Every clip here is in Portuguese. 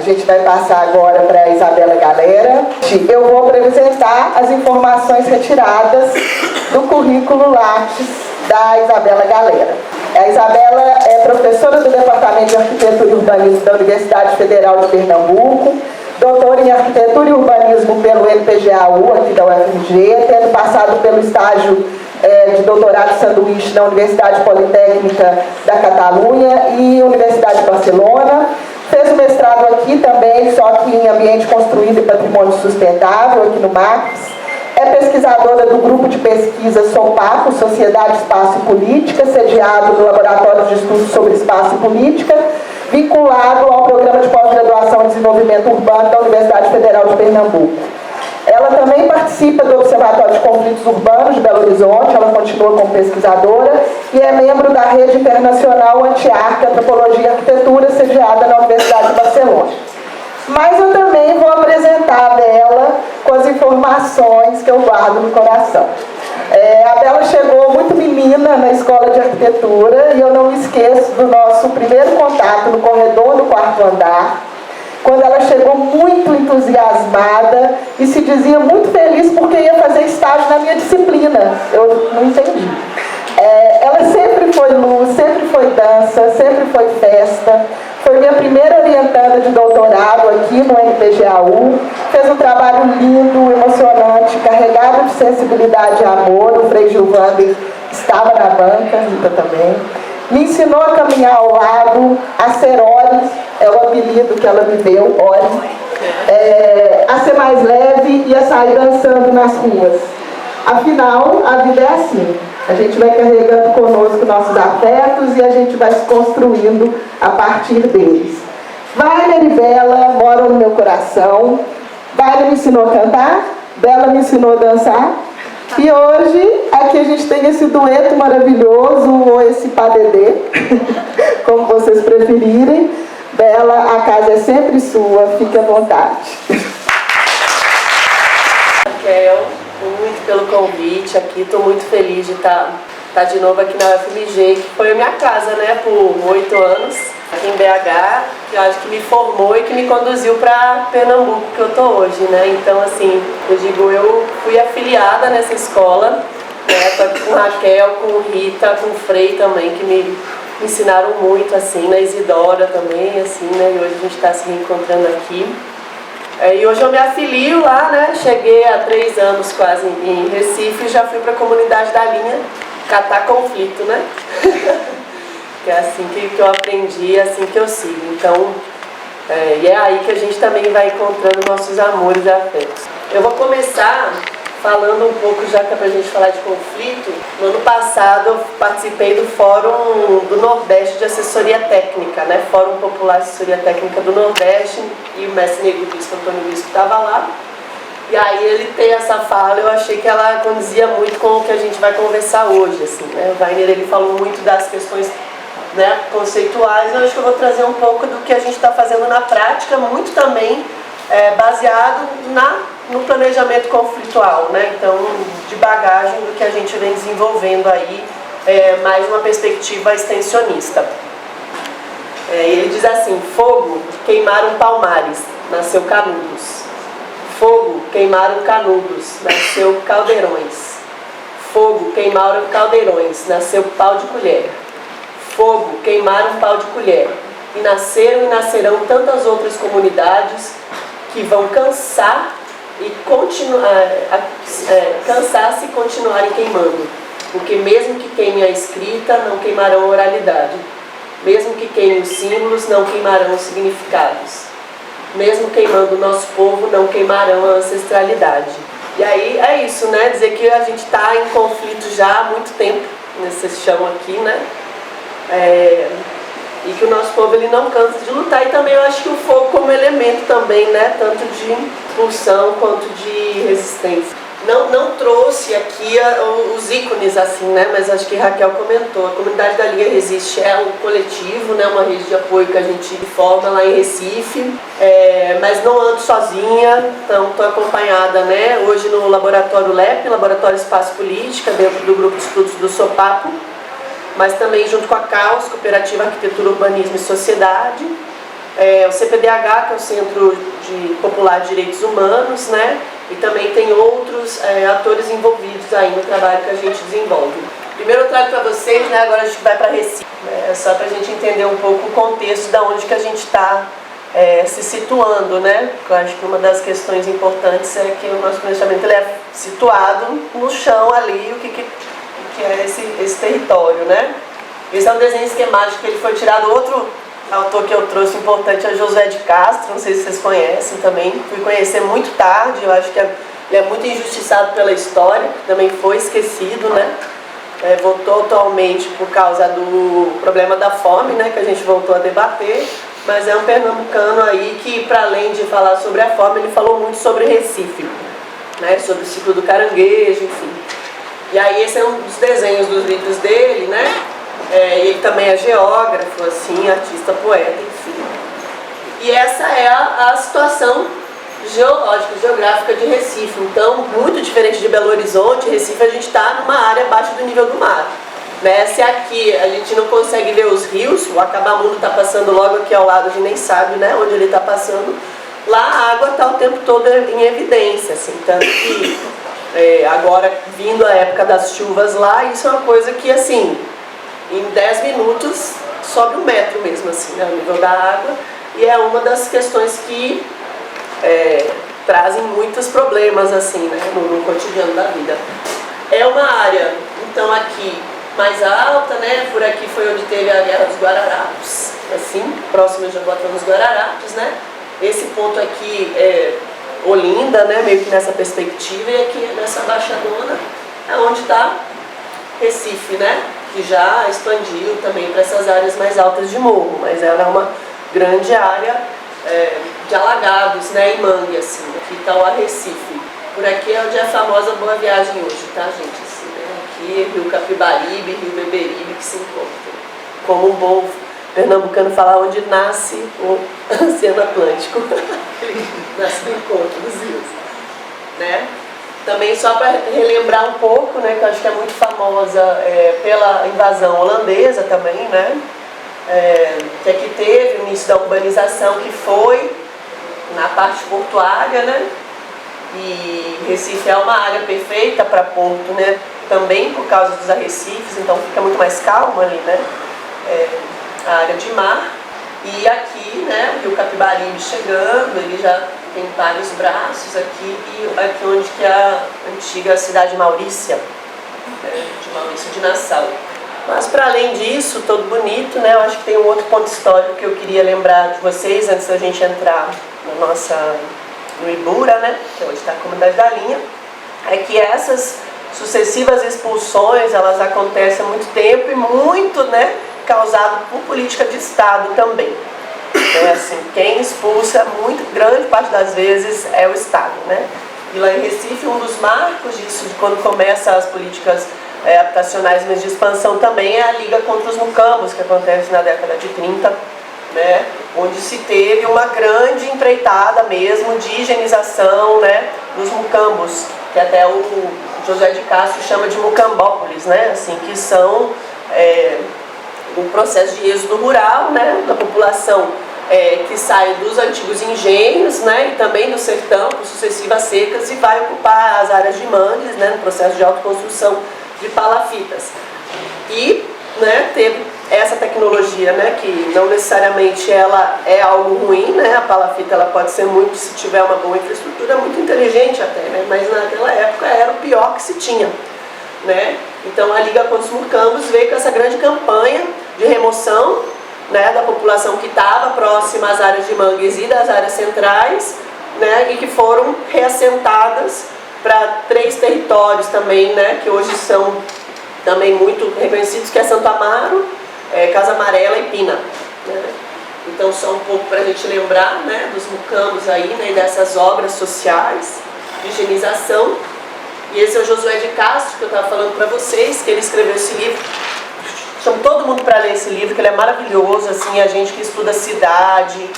A gente vai passar agora para a Isabela Galera. Eu vou apresentar as informações retiradas do currículo Lattes da Isabela Galera. A Isabela é professora do Departamento de Arquitetura e Urbanismo da Universidade Federal de Pernambuco, doutora em Arquitetura e Urbanismo pelo NPGAU, aqui da UFMG, tendo passado pelo estágio de doutorado sanduíche na Universidade Politécnica da Catalunha e Universidade de Barcelona. Fez o mestrado aqui também, só que em ambiente construído e patrimônio sustentável, aqui no MACS. É pesquisadora do grupo de pesquisa SOPAPO, Sociedade, Espaço e Política, sediado no Laboratório de Estudos sobre Espaço e Política, vinculado ao Programa de Pós-Graduação em Desenvolvimento Urbano da Universidade Federal de Pernambuco. Ela também participa do Observatório de Conflitos Urbanos de Belo Horizonte, ela continua como pesquisadora e é membro da Rede Internacional Anti-Arca, Antropologia e Arquitetura, sediada na Universidade de Barcelona. Mas eu também vou apresentar a Bela com as informações que eu guardo no coração. A Bela chegou muito menina na escola de arquitetura e eu não me esqueço do nosso primeiro contato no corredor do quarto andar, quando ela chegou muito entusiasmada e se dizia muito feliz porque ia fazer estágio na minha disciplina. Eu não entendi. Ela sempre foi luz, sempre foi dança, sempre foi festa. Foi minha primeira orientanda de doutorado aqui no NPGAU. Fez um trabalho lindo, emocionante, carregado de sensibilidade e amor. O Frei Gilvander estava na banca, Rita também. Me ensinou a caminhar ao lado, a ser Ori, é o apelido que ela me deu, Ori. A ser mais leve e a sair dançando nas ruas. Afinal, a vida é assim. A gente vai carregando conosco nossos afetos e a gente vai se construindo a partir deles. Wagner e Bela moram no meu coração. Wagner me ensinou a cantar, Bela me ensinou a dançar. E hoje, aqui a gente tem esse dueto maravilhoso, ou esse padedê, como vocês preferirem. Bela, a casa é sempre sua, fique à vontade. Raquel, muito pelo convite aqui, estou muito feliz de estar de novo aqui na UFMG, que foi a minha casa, né, por 8 anos, aqui em BH, que eu acho que me formou e que me conduziu para Pernambuco, que eu estou hoje, né, então assim, eu digo, eu fui afiliada nessa escola, né, tô aqui com Raquel, com Rita, com Frei também, que me ensinaram muito, assim, na Isidora também, assim, né, e hoje a gente está se reencontrando aqui. E hoje eu me afilio lá, né? Cheguei há 3 anos quase em Recife e já fui para a comunidade da linha catar conflito, né? Que é assim que eu aprendi, é assim que eu sigo. Então, e é aí que a gente também vai encontrando nossos amores e afetos. Eu vou começar falando um pouco, já que é pra gente falar de conflito. No ano passado eu participei do Fórum do Nordeste de Assessoria Técnica, né? Fórum Popular de Assessoria Técnica do Nordeste, e o mestre Negro Bispo, Antônio Bispo, estava lá. E aí ele tem essa fala, eu achei que ela condizia muito com o que a gente vai conversar hoje, assim, né? O Wagner, ele falou muito das questões, né, conceituais, eu acho que eu vou trazer um pouco do que a gente está fazendo na prática, muito também baseado no planejamento conflitual, né? Então, de bagagem do que a gente vem desenvolvendo aí, mais uma perspectiva extensionista. Ele diz assim: fogo, queimaram Palmares, nasceu Canudos. Fogo, queimaram Canudos, nasceu Caldeirões. Fogo, queimaram Caldeirões, nasceu Pau de Colher. Fogo, queimaram Pau de Colher. E nasceram e nascerão tantas outras comunidades que vão cansar e cansar-se e continuarem queimando. Porque mesmo que queimem a escrita, não queimarão a oralidade. Mesmo que queimem os símbolos, não queimarão os significados. Mesmo queimando o nosso povo, não queimarão a ancestralidade. E aí é isso, né? Dizer que a gente está em conflito já há muito tempo nesse chão aqui, né? E que o nosso povo, ele não cansa de lutar. E também eu acho que o fogo como elemento também, né? Tanto de impulsão quanto de resistência. Não trouxe aqui os ícones assim, né? Mas acho que Raquel comentou. A Comunidade da Linha Resiste é um coletivo, né? Uma rede de apoio que a gente forma lá em Recife. Mas não ando sozinha, então estou acompanhada, né? Hoje no Laboratório LEP, Laboratório Espaço Política, dentro do grupo de estudos do SOPAPO, mas também junto com a CAUS, Cooperativa Arquitetura, Urbanismo e Sociedade. o CPDH, que é o Centro Popular de Direitos Humanos, né? E também tem outros atores envolvidos aí no trabalho que a gente desenvolve. Primeiro eu trago para vocês, né? Agora a gente vai para Recife, né? Só para a gente entender um pouco o contexto da onde que a gente está se situando, né? Eu acho que uma das questões importantes é que o nosso planejamento ele é situado no chão ali, o que é esse território, né? Esse é um desenho esquemático que ele foi tirado. Outro autor que eu trouxe importante é Josué de Castro, não sei se vocês conhecem também. Fui conhecer muito tarde, eu acho que ele é muito injustiçado pela história, também foi esquecido, né? Voltou atualmente por causa do problema da fome, né? Que a gente voltou a debater, mas é um pernambucano aí que, para além de falar sobre a fome, ele falou muito sobre Recife, né? Sobre o ciclo do caranguejo, enfim. E aí esse é um dos desenhos dos livros dele, né? Ele também é geógrafo, assim, artista, poeta, enfim. E essa é a situação geológica, geográfica de Recife. Então, muito diferente de Belo Horizonte, Recife a gente está numa área abaixo do nível do mar, né? Se aqui a gente não consegue ver os rios, o Acabamundo está passando logo aqui ao lado, a gente nem sabe, né, onde ele está passando. Lá a água está o tempo todo em evidência, assim, tanto que agora, vindo a época das chuvas lá, isso é uma coisa que, assim, em 10 minutos sobe 1 metro mesmo, assim, né, o nível da água, e é uma das questões que trazem muitos problemas, assim, né, no cotidiano da vida. É uma área, então, aqui mais alta, né, por aqui foi onde teve a Guerra dos Guararapes, assim, próximo de Jaboatão dos Guararapes, né, esse ponto aqui é Olinda, né, meio que nessa perspectiva, e aqui nessa baixadona é onde está Recife, né, que já expandiu também para essas áreas mais altas de morro, mas ela é uma grande área de alagados, né, e mangue, assim, aqui está o Arrecife. Por aqui é onde é a famosa Boa Viagem hoje, tá, gente? Assim, né? Aqui, Rio Capibaribe, Rio Beberibe, que se encontram. Como um bom pernambucano falar, onde nasce o Oceano Atlântico. Nasce no encontro dos rios, né? Também só para relembrar um pouco, né, que eu acho que é muito famosa pela invasão holandesa também, né? Que aqui teve o início da urbanização, que foi na parte portuária, né? E Recife é uma área perfeita para porto, né? Também por causa dos arrecifes, então fica muito mais calmo ali, né? A área de mar. E aqui, né, o Rio Capibaribe chegando, ele já tem vários braços aqui, e aqui onde que é a antiga cidade Maurícia, de Maurício de Nassau. Mas para além disso, todo bonito, né, eu acho que tem um outro ponto histórico que eu queria lembrar de vocês, antes da gente entrar no Ibura, né, que é onde está a Comunidade da Linha, é que essas sucessivas expulsões, elas acontecem há muito tempo e muito, né, causado por política de Estado também. Assim, quem expulsa, muito grande parte das vezes, é o Estado, né? E lá em Recife, um dos marcos disso, de quando começam as políticas habitacionais, mas de expansão também, é a Liga contra os Mucambos, que acontece na década de 30, né? Onde se teve uma grande empreitada mesmo de higienização, né, dos mucambos, que até o José de Castro chama de mucambópolis, né? Assim, que são o processo de êxodo rural, né, da população que sai dos antigos engenhos, né, e também do sertão, por sucessivas secas, e vai ocupar as áreas de mangues, né, no processo de autoconstrução de palafitas. E, né, teve essa tecnologia, né, que não necessariamente ela é algo ruim, né, a palafita ela pode ser muito, se tiver uma boa infraestrutura, muito inteligente até, né, mas naquela época era o pior que se tinha, né. Então a Liga contra os Mucambos veio com essa grande campanha de remoção, né, da população que estava próxima às áreas de mangues e das áreas centrais, né, e que foram reassentadas para 3 territórios também, né, que hoje são também muito reconhecidos, que é Santo Amaro, Casa Amarela e Pina, né. Então só um pouco para a gente lembrar, né, dos mucambos aí, né, e dessas obras sociais de higienização. E esse é o Josué de Castro, que eu estava falando para vocês, que ele escreveu esse livro. Chamo todo mundo para ler esse livro, que ele é maravilhoso, assim, a gente que estuda cidade.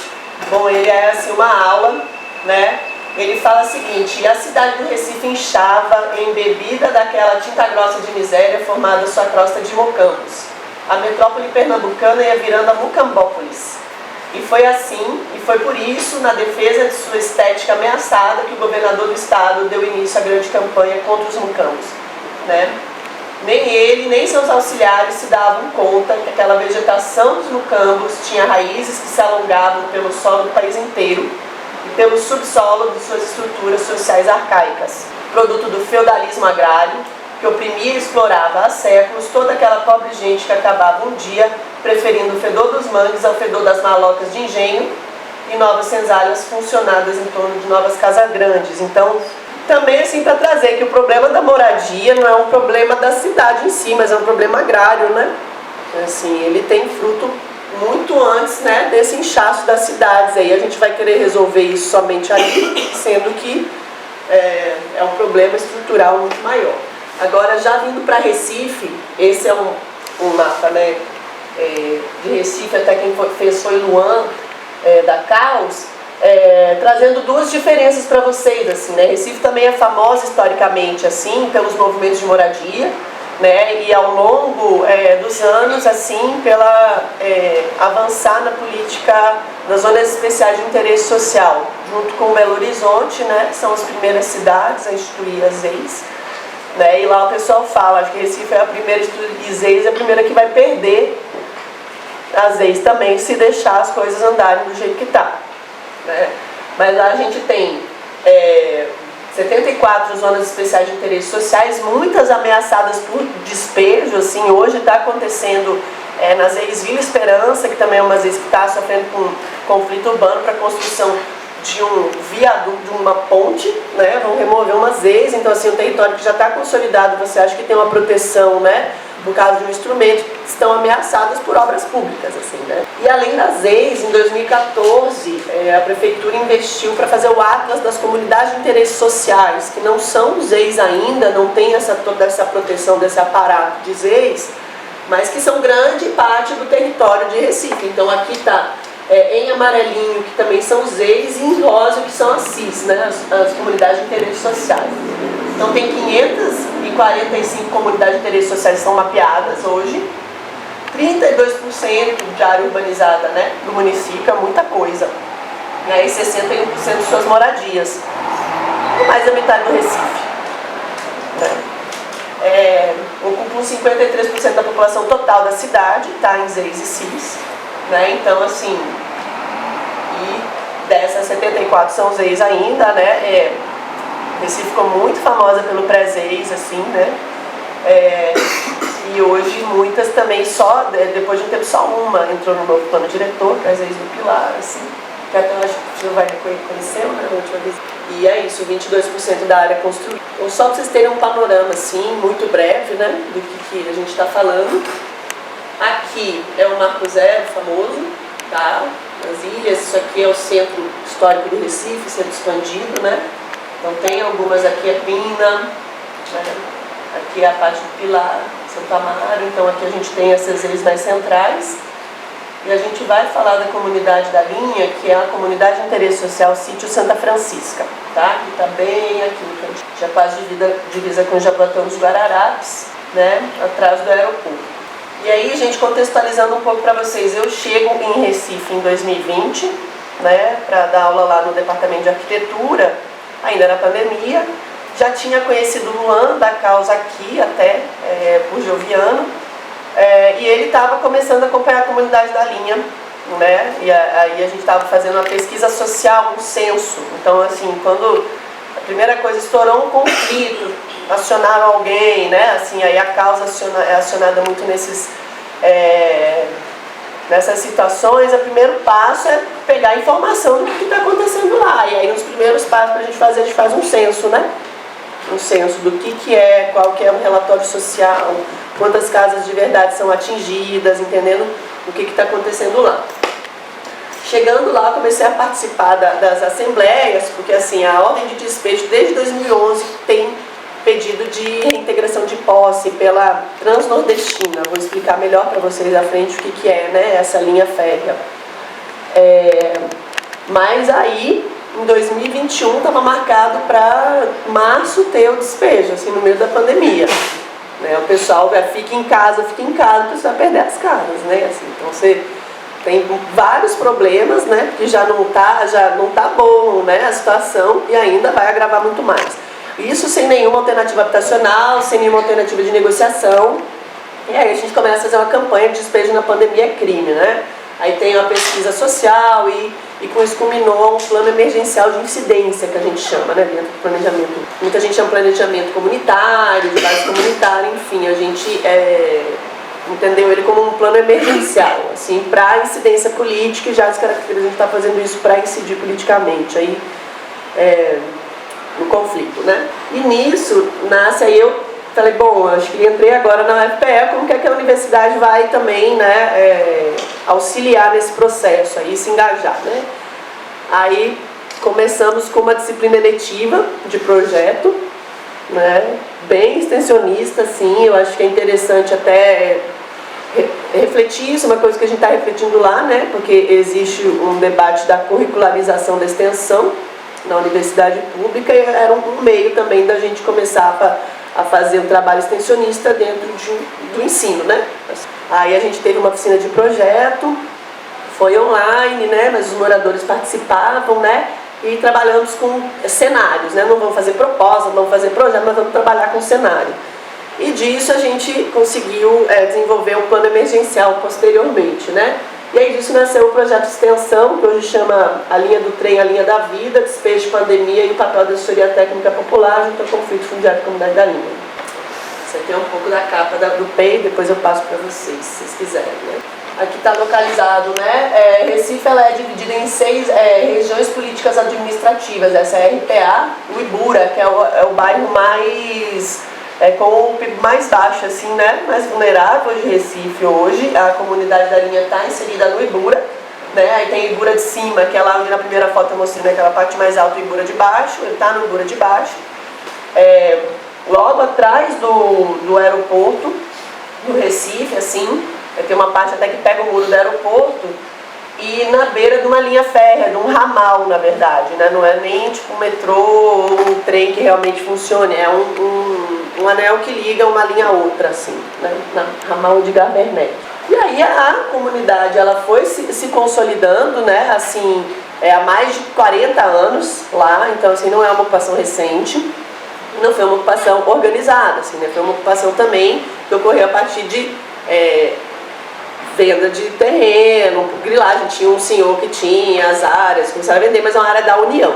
Bom, ele é assim uma aula, né? Ele fala o seguinte: a cidade do Recife inchava, embebida daquela tinta grossa de miséria formada sua crosta de mucambos. A metrópole pernambucana ia virando a Mucambópolis. E foi assim, e foi por isso, na defesa de sua estética ameaçada, que o governador do estado deu início à grande campanha contra os mucambos, né? Nem ele, nem seus auxiliares se davam conta que aquela vegetação dos mucambos tinha raízes que se alongavam pelo solo do país inteiro e pelo subsolo de suas estruturas sociais arcaicas, produto do feudalismo agrário, que oprimia e explorava há séculos toda aquela pobre gente que acabava um dia preferindo o fedor dos mangues ao fedor das malocas de engenho e novas senzalas funcionadas em torno de novas casas grandes. Então, também assim para trazer que o problema da moradia não é um problema da cidade em si, mas é um problema agrário, né? Assim, ele tem fruto muito antes, né, desse inchaço das cidades. Aí a gente vai querer resolver isso somente ali, sendo que é um problema estrutural muito maior. Agora, já vindo para Recife, esse é um mapa, né, de Recife, até quem fez foi Luan, da Caos, trazendo duas diferenças para vocês, assim, né? Recife também é famosa historicamente, assim, pelos movimentos de moradia, né? E ao longo dos anos, assim, pela avançar na política das zonas especiais de interesse social, junto com Belo Horizonte, né? Que são as primeiras cidades a instituir as ZEIs, né? E lá o pessoal fala, acho que Recife é a primeira a instituir ZEIs, é a primeira que vai perder as ZEIs também, se deixar as coisas andarem do jeito que está. Né? Mas lá a gente tem 74 zonas especiais de interesses sociais, muitas ameaçadas por despejo. Assim, hoje está acontecendo nas ZEIs Vila Esperança, que também é uma ZEIs que está sofrendo com conflito urbano para a construção de um viaduto, de uma ponte, né? Vão remover umas ZEIs, então assim, um território que já está consolidado, você acha que tem uma proteção, né? Por causa de um instrumento, estão ameaçadas por obras públicas, assim, né? E além das ZEIs, em 2014, a prefeitura investiu para fazer o Atlas das Comunidades de Interesses Sociais, que não são ZEIs ainda, não tem toda essa proteção desse aparato de ZEIs, mas que são grande parte do território de Recife. Então aqui está em amarelinho, que também são os ZEIs, e em rosa, que são as CIS, né? As Comunidades de Interesses Sociais. Então tem 545 comunidades de interesses sociais que estão mapeadas hoje, 32% de área urbanizada, né, do município, é muita coisa, e aí 61% de suas moradias, mais da metade do Recife. Né? Ocupam 53% da população total da cidade, está em ZEIs e CIS, né? Então assim, e dessas 74 são ZEIs ainda, né? Recife ficou muito famosa pelo pré-ZEIs, assim, né? E hoje muitas também depois de um tempo só uma entrou no novo plano diretor, pré-ZEIs do Pilar, assim, que até eu acho que você vai reconhecer, né, na última vez. E é isso, 22% da área construída. Então, só para vocês terem um panorama, assim, muito breve, né, do que a gente está falando. Aqui é o Marco Zero famoso, tá? Nas ilhas, isso aqui é o centro histórico do Recife, sendo expandido, né? Então tem algumas aqui, é Pina, né? Aqui é a parte do Pilar, Santo Amaro, então aqui a gente tem essas ZEIs mais centrais. E a gente vai falar da comunidade da linha, que é a comunidade de interesse social Sítio Santa Francisca, tá? Que está bem aqui, que a gente já quase divisa com Jaboatão dos Guararapes, né? Atrás do aeroporto. E aí, gente, contextualizando um pouco para vocês, eu chego em Recife em 2020, né? Para dar aula lá no departamento de arquitetura, ainda na pandemia. Já tinha conhecido o Luan da Causa aqui, até por Joviano, e ele estava começando a acompanhar a comunidade da linha, né? E aí a gente estava fazendo uma pesquisa social, um censo. Então, assim, quando a primeira coisa estourou um conflito, acionaram alguém, né? Assim, aí a Causa é acionada muito nessas situações. O primeiro passo é pegar a informação do que está acontecendo lá. E aí, nos primeiros passos para a gente faz um censo, né? Um censo do que é, qual que é o relatório social, quantas casas de verdade são atingidas, entendendo o que está acontecendo lá. Chegando lá, comecei a participar das assembleias, porque assim, a ordem de despejo desde 2011 tem pedido de reintegração de posse pela Transnordestina. Vou explicar melhor para vocês à frente o que é, né, essa linha férrea. Mas aí, em 2021, estava marcado para março ter o despejo, assim, no meio da pandemia. Né? O pessoal fica em casa, o pessoal vai perder as casas, né? Assim, então você tem vários problemas, né? Porque já não tá bom, né, a situação, e ainda vai agravar muito mais. Isso sem nenhuma alternativa habitacional, sem nenhuma alternativa de negociação. E aí a gente começa a fazer uma campanha de despejo na pandemia é crime, né? Aí tem uma pesquisa social e com isso culminou um plano emergencial de incidência, que a gente chama, né, dentro do planejamento. Muita gente chama planejamento comunitário, de base comunitária, enfim, a gente entendeu ele como um plano emergencial, assim, para incidência política, e já descaracteriza, a gente está fazendo isso para incidir politicamente aí, no conflito, né? E nisso nasce, aí eu falei, bom, acho que entrei agora na UFPE, como que a universidade vai também, né, auxiliar nesse processo, aí se engajar, né? Aí começamos com uma disciplina eletiva de projeto, né, bem extensionista, assim, eu acho que é interessante até refletir isso, uma coisa que a gente está refletindo lá, né, porque existe um debate da curricularização da extensão na universidade pública, e era um meio também da gente começar a fazer um trabalho extensionista dentro do ensino, né. Aí a gente teve uma oficina de projeto, foi online, né, mas os moradores participavam, né, e trabalhamos com cenários, né, não vamos fazer proposta, não vamos fazer projeto, mas vamos trabalhar com cenário. E disso a gente conseguiu desenvolver um plano emergencial posteriormente, né. E aí disso nasceu o projeto de extensão, que hoje chama A Linha do Trem, A Linha da Vida, Despejo de Pandemia e o Papel da Assessoria Técnica Popular junto ao Conflito Fundiário e Comunidade da Linha. Isso aqui é um pouco da capa do PEI, depois eu passo para vocês, se vocês quiserem, né. Aqui está localizado, né, Recife, ela é dividida em 6 regiões políticas administrativas, essa é a RPA, o Ibura, que é o bairro mais, com o PIB mais baixo, assim, né, mais vulnerável de Recife hoje. A comunidade da linha está inserida no Ibura, né, aí tem o Ibura de cima, que é lá onde na primeira foto eu mostrei, né, aquela parte mais alta, o Ibura de baixo, ele está no Ibura de baixo. Logo atrás do aeroporto, do Recife, assim, tem uma parte até que pega o muro do aeroporto, e na beira de uma linha férrea, de um ramal, na verdade, né? Não é nem tipo um metrô ou um trem que realmente funcione, é um anel que liga uma linha a outra, assim, né? Na ramal de Garbernet. E aí a comunidade, ela foi se consolidando, né? Assim, há mais de 40 anos lá, então assim, não é uma ocupação recente, não foi uma ocupação organizada, assim, né? Foi uma ocupação também que ocorreu a partir de venda de terreno, grilagem. Tinha um senhor que tinha as áreas, começaram a vender, mas é uma área da União,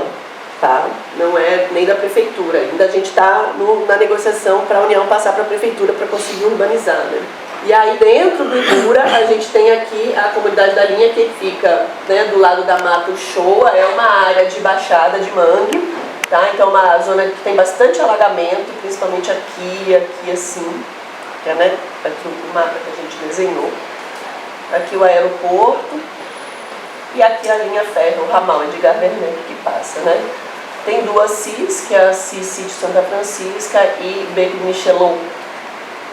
tá? Não é nem da prefeitura. Ainda a gente está na negociação para a União passar para a prefeitura para conseguir urbanizar, né? E aí dentro do Ibura a gente tem aqui a comunidade da linha, que fica, né, do lado da Mata Uchoa, é uma área de baixada de mangue, tá? Então uma zona que tem bastante alagamento, principalmente aqui assim, que é, né, aqui o mapa que a gente desenhou. Aqui o aeroporto e aqui a linha férrea, o ramal de Garbernet que passa, né? Tem 2 CIS, que é a CIS Sítio Santa Francisca e Beco de Michelon,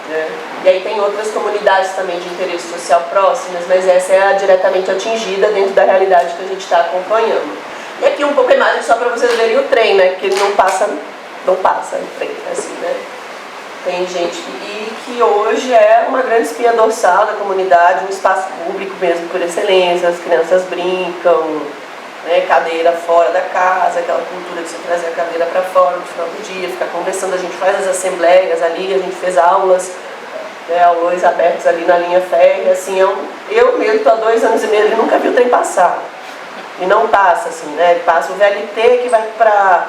né? E aí tem outras comunidades também de interesse social próximas, mas essa é a diretamente atingida dentro da realidade que a gente está acompanhando. E aqui um pouco a imagem só para vocês verem o trem, né? Que ele não passa o trem, assim, né? Tem gente que hoje é uma grande espinha dorsal da comunidade, um espaço público mesmo por excelência, as crianças brincam, né, cadeira fora da casa, aquela cultura de você trazer a cadeira para fora no final do dia, ficar conversando, a gente faz as assembleias ali, a gente fez aulas, né, aulões abertos ali na linha férrea, assim, eu mesmo estou há 2 anos e meio e nunca vi o trem passar, e não passa, assim, né, passa o VLT que vai para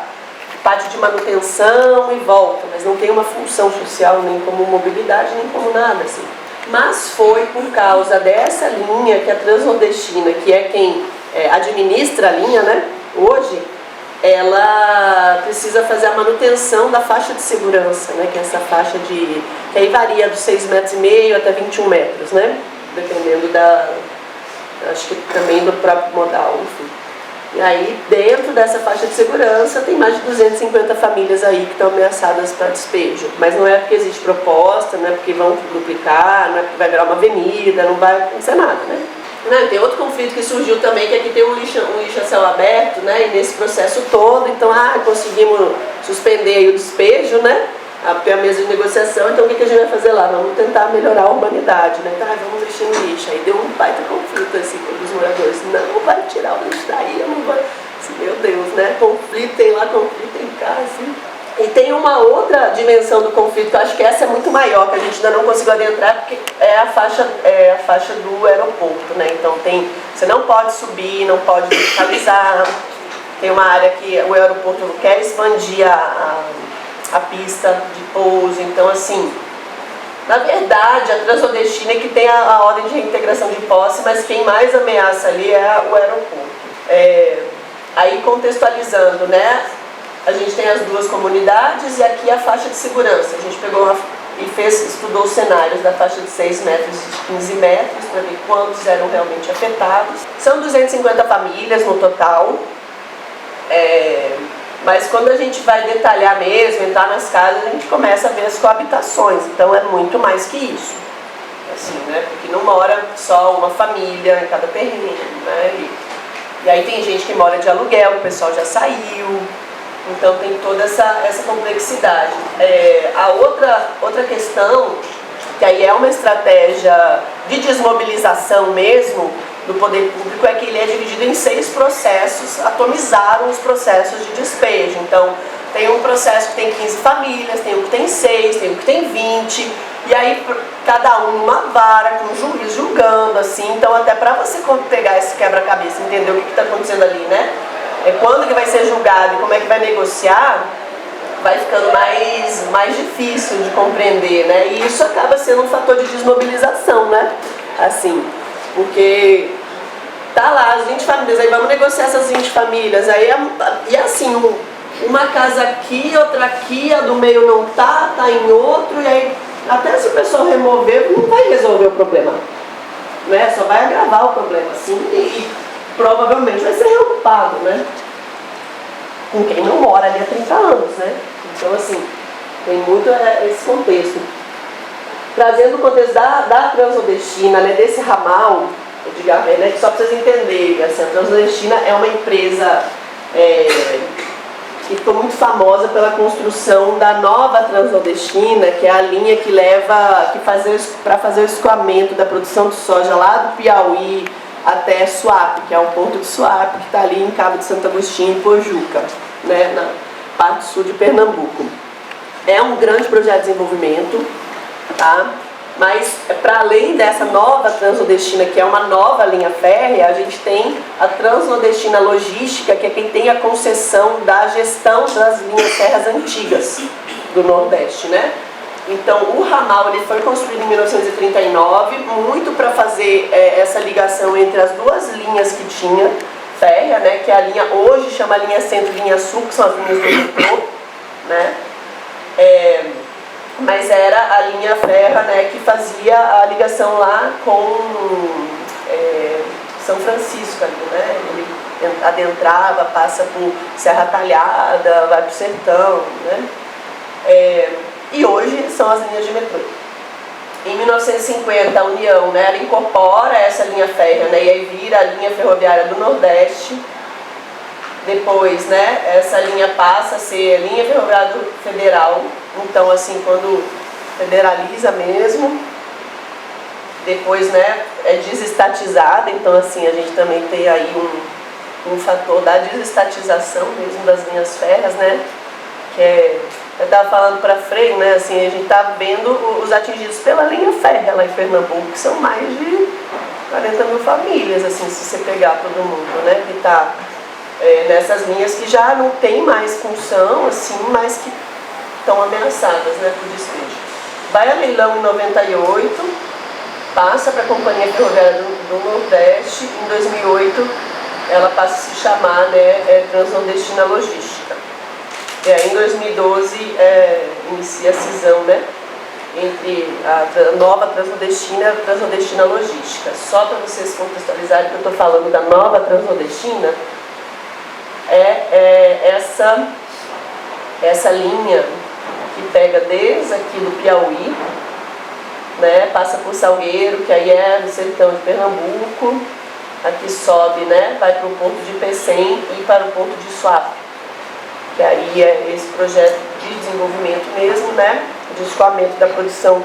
parte de manutenção e volta, mas não tem uma função social, nem como mobilidade, nem como nada, assim. Mas foi por causa dessa linha que a Transnordestina, que é quem administra a linha, né, hoje, ela precisa fazer a manutenção da faixa de segurança, né, que é essa faixa que aí varia dos 6,5 metros até 21 metros, né, dependendo acho que também do próprio modal, enfim. E aí, dentro dessa faixa de segurança, tem mais de 250 famílias aí que estão ameaçadas para despejo. Mas não é porque existe proposta, não é porque vão duplicar, não é porque vai virar uma avenida, não vai acontecer nada, né? Não, tem outro conflito que surgiu também, que aqui tem um lixo a céu aberto, né? E nesse processo todo, então, conseguimos suspender aí o despejo, né? a mesa de negociação, então o que a gente vai fazer lá? Vamos tentar melhorar a urbanidade, né? Então, vamos mexer no lixo. Aí deu um baita conflito assim com os moradores. Não vai tirar o lixo daí, eu não vou. Assim, meu Deus, né? Conflito tem lá, conflito tem cá, assim. E tem uma outra dimensão do conflito, que eu acho que essa é muito maior, que a gente ainda não conseguiu adentrar, porque é a faixa do aeroporto, né? Então você não pode subir, não pode verticalizar. Tem uma área que o aeroporto quer expandir a pista de pouso, então assim, na verdade a Transnordestina é que tem a ordem de reintegração de posse, mas quem mais ameaça ali é o aeroporto. Aí contextualizando, né, a gente tem as duas comunidades e aqui a faixa de segurança. A gente pegou estudou os cenários da faixa de 6 metros e de 15 metros para ver quantos eram realmente afetados. São 250 famílias no total. Mas quando a gente vai detalhar mesmo, entrar nas casas, a gente começa a ver as coabitações, então é muito mais que isso. Assim, né? Porque não mora só uma família em cada terreno, né? E aí tem gente que mora de aluguel, o pessoal já saiu, então tem toda essa complexidade. A outra questão, que aí é uma estratégia de desmobilização mesmo, do poder público, é que ele é dividido em 6 processos, atomizaram os processos de despejo. Então, tem um processo que tem 15 famílias, tem um que tem 6, tem um que tem 20, e aí cada um numa vara, com o juiz julgando, assim. Então, até para você pegar esse quebra-cabeça, entender o que está acontecendo ali, né? Quando que vai ser julgado e como é que vai negociar, vai ficando mais difícil de compreender, né? E isso acaba sendo um fator de desmobilização, né? Assim, porque tá lá as 20 famílias, aí vamos negociar essas 20 famílias, aí e assim, uma casa aqui, outra aqui, a do meio não tá em outro, e aí até se o pessoal remover, não vai resolver o problema, né? Só vai agravar o problema, assim, e provavelmente vai ser reocupado, né? Com quem não mora ali há 30 anos, né? Então, assim, tem muito esse contexto. Trazendo o contexto da Transnordestina, né, desse ramal, Edgar, né, que só para vocês entenderem, assim, a Transnordestina é uma empresa que ficou muito famosa pela construção da nova Transnordestina, que é a linha que para fazer o escoamento da produção de soja lá do Piauí até Suape, que é o porto de Suape, que está ali em Cabo de Santo Agostinho, em Pojuca, né, na parte sul de Pernambuco. É um grande projeto de desenvolvimento, tá? Mas para além dessa nova Transnordestina, que é uma nova linha férrea, a gente tem a Transnordestina Logística, que é quem tem a concessão da gestão das linhas férreas antigas do Nordeste, né? Então o ramal ele foi construído em 1939, muito para fazer essa ligação entre as duas linhas que tinha férrea, né? Que é a linha hoje chama linha Centro e linha Sul, que são as linhas do metrô, né? Mas era a linha férrea, né, que fazia a ligação lá com São Francisco ali, né? Ele adentrava, passa por Serra Talhada, vai para o sertão, né? E hoje são as linhas de metrô. Em 1950 a União, né, ela incorpora essa linha férrea, né, e aí vira a linha ferroviária do Nordeste. Depois, né, essa linha passa a ser a linha ferroviária federal. Então, assim, quando federaliza mesmo, depois, né, é desestatizada. Então, assim, a gente também tem aí um fator da desestatização mesmo das linhas férreas, né, que eu estava falando para Frei, né, assim, a gente está vendo os atingidos pela linha férrea lá em Pernambuco, que são mais de 40 mil famílias, assim, se você pegar todo mundo, né, que está nessas linhas que já não tem mais função, assim, mas que estão ameaçadas, né, por despejo. Vai a leilão em 98, passa para a Companhia Ferroviária do Nordeste, em 2008 ela passa a se chamar, né, Transnordestina Logística. E aí em 2012 inicia a cisão, né, entre a nova Transnordestina e a Transnordestina Logística. Só para vocês contextualizarem que eu estou falando da nova Transnordestina, essa linha que pega desde aqui do Piauí, né, passa por Salgueiro, que aí é no sertão de Pernambuco, aqui sobe, né, vai para o porto de Pecém e para o porto de Suape. que aí é esse projeto de desenvolvimento mesmo, né, de escoamento da produção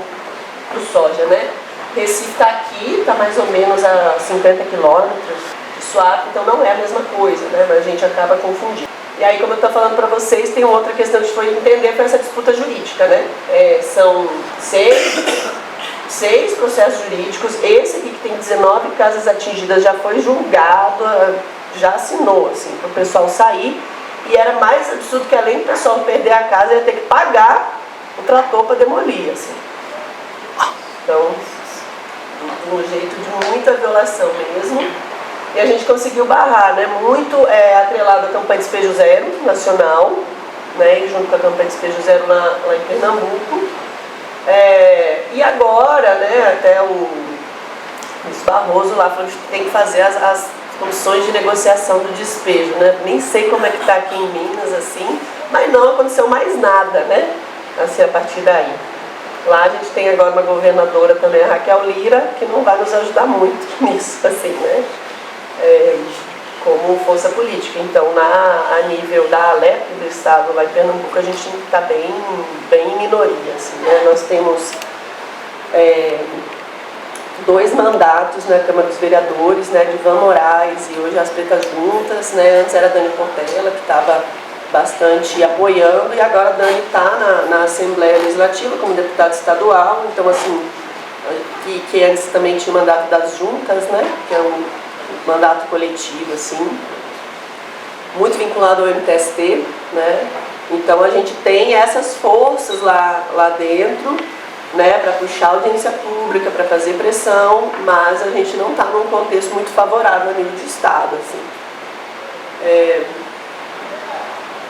do soja, né. Recife está aqui, está mais ou menos a 50 quilômetros de Suape, então não é a mesma coisa, né, mas a gente acaba confundindo. E aí, como eu estou falando para vocês, tem outra questão que foi entender foi essa disputa jurídica, né. São seis processos jurídicos, esse aqui que tem 19 casas atingidas já foi julgado, já assinou, assim, para o pessoal sair, e era mais absurdo que além do pessoal perder a casa, ia ter que pagar o trator para demolir, assim. Então, de um jeito de muita violação mesmo, e a gente conseguiu barrar, né, muito atrelado à campanha Despejo Zero nacional, né, junto com a campanha Despejo Zero lá em Pernambuco, e agora, né, até o Luiz Barroso lá falou que tem que fazer as comissões de negociação do despejo, né? Nem sei como é que está aqui em Minas, assim, mas não aconteceu mais nada, né? Assim, a partir daí. Lá a gente tem agora uma governadora também, a Raquel Lira, que não vai nos ajudar muito nisso, assim, né? Como força política. Então, a nível da Alep do estado, lá em Pernambuco, a gente está bem em minoria, assim, né? Nós temos 2 mandatos na Câmara dos Vereadores, né, de Ivan Moraes e hoje as Pretas Juntas, né, antes era a Dani Portela, que estava bastante apoiando, e agora a Dani está na Assembleia Legislativa como deputada estadual, então assim, que antes também tinha o mandato das juntas, né, que é um mandato coletivo, assim, muito vinculado ao MTST, né, então a gente tem essas forças lá dentro, né, para puxar a audiência pública, para fazer pressão, mas a gente não está num contexto muito favorável a nível de Estado, assim.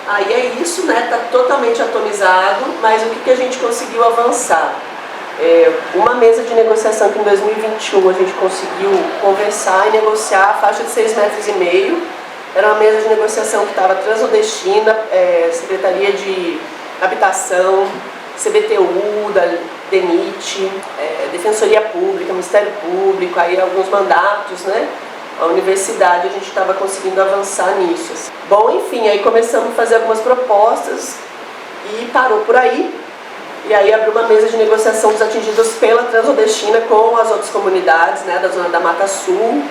Aí é isso, né, está totalmente atomizado, mas o que a gente conseguiu avançar? Uma mesa de negociação que em 2021 a gente conseguiu conversar e negociar a faixa de 6,5 metros, era uma mesa de negociação que estava Transnordestina, Secretaria de Habitação, CBTU, da DENIT, Defensoria Pública, Ministério Público, aí alguns mandatos, né? A universidade, a gente estava conseguindo avançar nisso, assim. Bom, enfim, aí começamos a fazer algumas propostas e parou por aí. E aí abriu uma mesa de negociação dos atingidos pela Transnordestina com as outras comunidades, né, da zona da Mata Sul.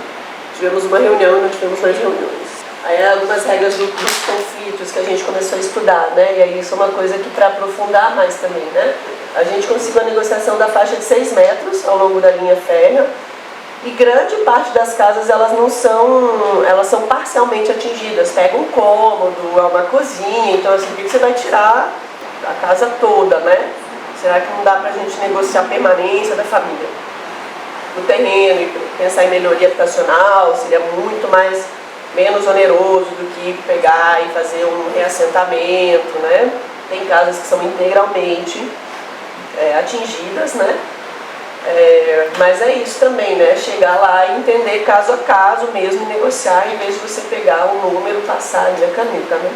Tivemos uma reunião e não tivemos mais reuniões. Aí algumas regras dos conflitos que a gente começou a estudar, né? E aí isso é uma coisa que para aprofundar mais também, né? A gente conseguiu a negociação da faixa de 6 metros ao longo da linha férrea, e grande parte das casas elas são parcialmente atingidas. Pega um cômodo, é uma cozinha, então assim, por que você vai tirar a casa toda, né? Será que não dá pra gente negociar a permanência da família no terreno e pensar em melhoria habitacional? Seria muito menos oneroso do que pegar e fazer um reassentamento, né? Tem casas que são integralmente atingidas, né? Mas é isso também, né? Chegar lá e entender caso a caso mesmo, negociar, em vez de você pegar um número e passar ali a caneta, né?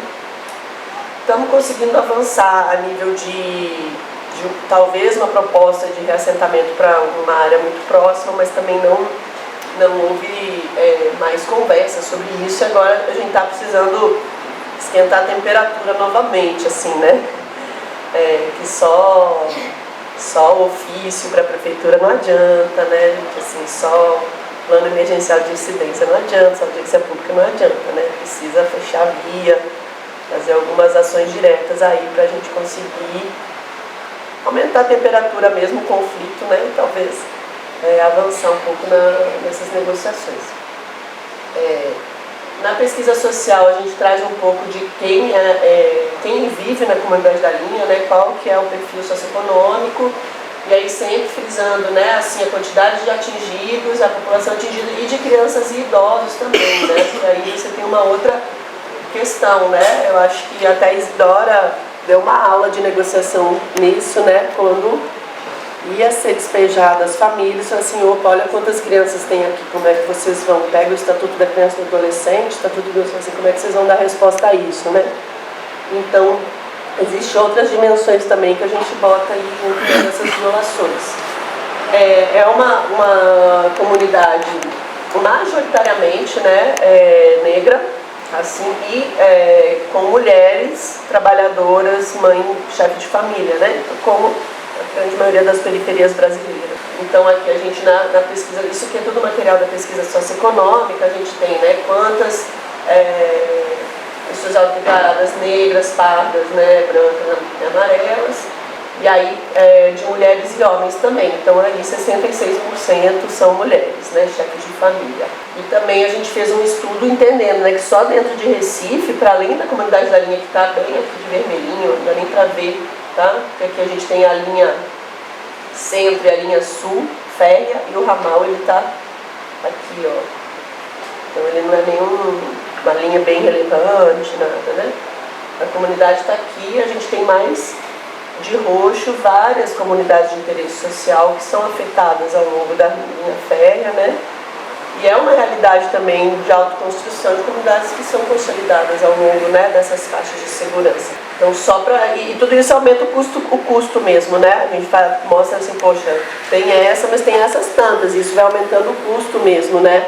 Estamos conseguindo avançar a nível de talvez uma proposta de reassentamento para uma área muito próxima, mas também não houve mais conversa sobre isso. Agora a gente está precisando esquentar a temperatura novamente, assim, né? Que só ofício para a prefeitura não adianta, né? Assim, só plano emergencial de incidência não adianta, só audiência pública não adianta, né? Precisa fechar a via, fazer algumas ações diretas aí para a gente conseguir aumentar a temperatura mesmo, o conflito, né? E talvez avançar um pouco nessas negociações. Na pesquisa social a gente traz um pouco de quem vive na comunidade da linha, né? Qual que é o perfil socioeconômico, e aí sempre frisando, né, assim, a quantidade de atingidos, a população atingida e de crianças e idosos também, né? Porque aí você tem uma outra questão, né? Eu acho que até a Isidora deu uma aula de negociação nisso, né? Quando ia ser despejada as famílias, assim, opa, olha quantas crianças tem aqui, como é que vocês vão? Pega o Estatuto da Criança e do Adolescente, Estatuto do assim, como é que vocês vão dar resposta a isso, né? Então, existem outras dimensões também que a gente bota aí junto dessas violações. É uma comunidade majoritariamente, né, negra, assim, e com mulheres trabalhadoras, mãe, chefe de família, né? Como a grande maioria das periferias brasileiras. Então aqui a gente na pesquisa, isso aqui é todo material da pesquisa socioeconômica, a gente tem, né, quantas pessoas autodeclaradas negras, pardas, né, brancas e amarelas, e aí de mulheres e homens também. Então aí 66% são mulheres, né, chefes de família. E também a gente fez um estudo entendendo, né, que só dentro de Recife, para além da comunidade da linha que está bem aqui de vermelhinho, não dá nem para ver, tá? Porque aqui a gente tem a linha centro e a linha sul, férrea, e o ramal ele está aqui, ó. Então ele não é uma linha bem relevante, nada, né? A comunidade está aqui, a gente tem mais de roxo várias comunidades de interesse social que são afetadas ao longo da linha férrea, né? E é uma realidade também de autoconstrução de comunidades que são consolidadas ao longo, né, dessas faixas de segurança. Então e tudo isso aumenta o custo mesmo, né? A gente mostra assim, poxa, tem essa, mas tem essas tantas, e isso vai aumentando o custo mesmo, né?